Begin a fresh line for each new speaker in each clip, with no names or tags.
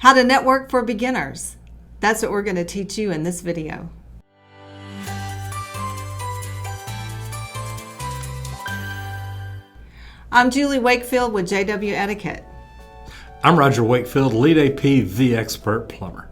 How to network for beginners. That's what we're going to teach you in this video. I'm Julie Wakefield with JW Etiquette.
I'm Roger Wakefield, Lead AP, the expert plumber.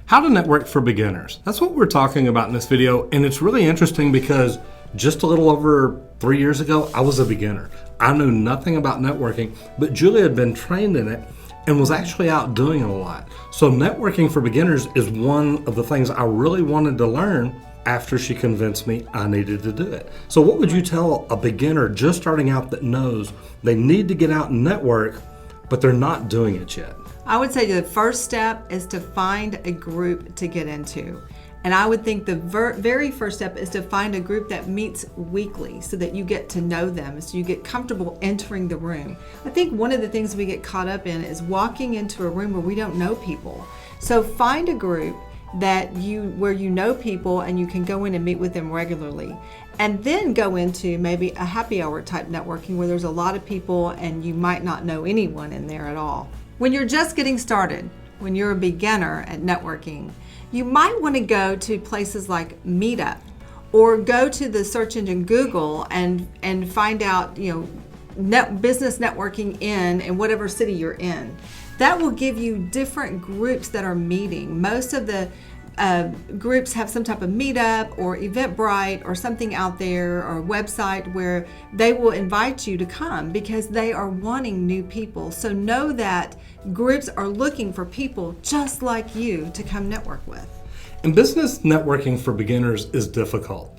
How to network for beginners. That's what we're talking about in this video, and it's really interesting because just a little over 3 years ago, I was a beginner. I knew nothing about networking, but Julie had been trained in it and was actually out doing it a lot. So networking for beginners is one of the things I really wanted to learn after she convinced me I needed to do it. So what would you tell a beginner just starting out that knows they need to get out and network, but they're not doing it yet?
I would say the first step is to find a group to get into. And I would think the very first step is to find a group that meets weekly so that you get to know them, so you get comfortable entering the room. I think one of the things we get caught up in is walking into a room where we don't know people. So find a group where you know people and you can go in and meet with them regularly. And then go into maybe a happy hour type networking where there's a lot of people and you might not know anyone in there at all. When you're just getting started, when you're a beginner at networking, you might want to go to places like Meetup or go to the search engine Google and find out, business networking in whatever city you're in. That will give you different groups that are meeting. Most of the groups have some type of Meetup or Eventbrite or something out there, or a website where they will invite you to come because they are wanting new people. So know that groups are looking for people just like you to come network with.
And business networking for beginners is difficult.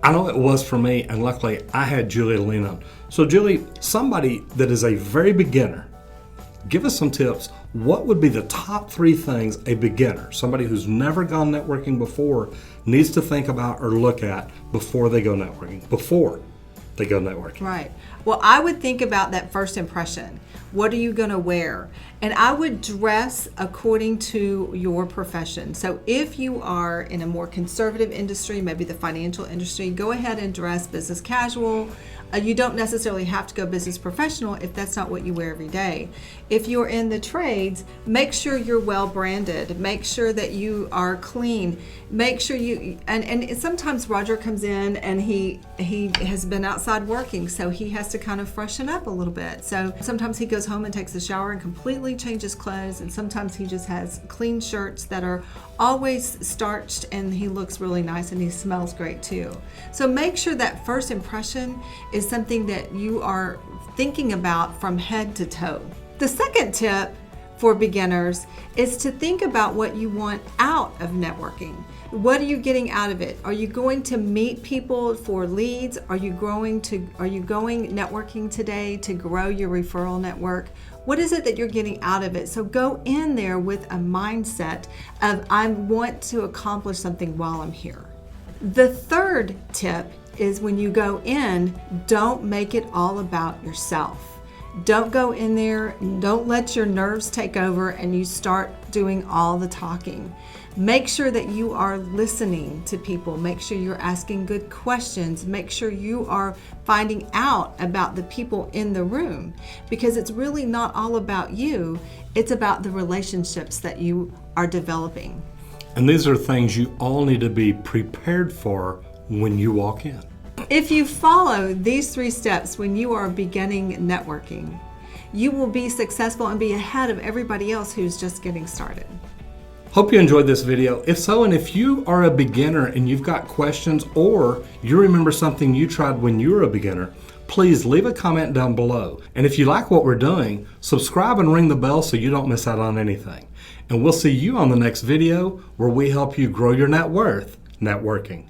I know it was for me, and luckily I had Julie to lean on. So Julie, somebody that is a very beginner, give us some tips. What would be the top 3 things a beginner, somebody who's never gone networking before, needs to think about or look at before they go networking? Right.
Well, I would think about that first impression. What are you going to wear? And I would dress according to your profession. So if you are in a more conservative industry, maybe the financial industry, go ahead and dress business casual. You don't necessarily have to go business professional if that's not what you wear every day. If you're in the trades, make sure you're well branded. Make sure that you are clean. Make sure and sometimes Roger comes in and he has been outside working, so he has to kind of freshen up a little bit. So sometimes he goes home and takes a shower and completely changes clothes, and sometimes he just has clean shirts that are always starched, and he looks really nice and he smells great too. So make sure that first impression is something that you are thinking about from head to toe. The second tip for beginners is to think about what you want out of networking. What are you getting out of it? Are you going to meet people for leads? Are you going networking today to grow your referral network? What is it that you're getting out of it? So go in there with a mindset of, I want to accomplish something while I'm here. The third tip is, when you go in, don't make it all about yourself. Don't go in there, don't let your nerves take over and you start doing all the talking. Make sure that you are listening to people. Make sure you're asking good questions. Make sure you are finding out about the people in the room, because it's really not all about you. It's about the relationships that you are developing.
And these are things you all need to be prepared for when you walk in.
If you follow these 3 steps when you are beginning networking, you will be successful and be ahead of everybody else who's just getting started.
Hope you enjoyed this video. If so, and if you are a beginner and you've got questions, or you remember something you tried when you were a beginner, please leave a comment down below. And if you like what we're doing, subscribe and ring the bell so you don't miss out on anything. And we'll see you on the next video where we help you grow your net worth networking.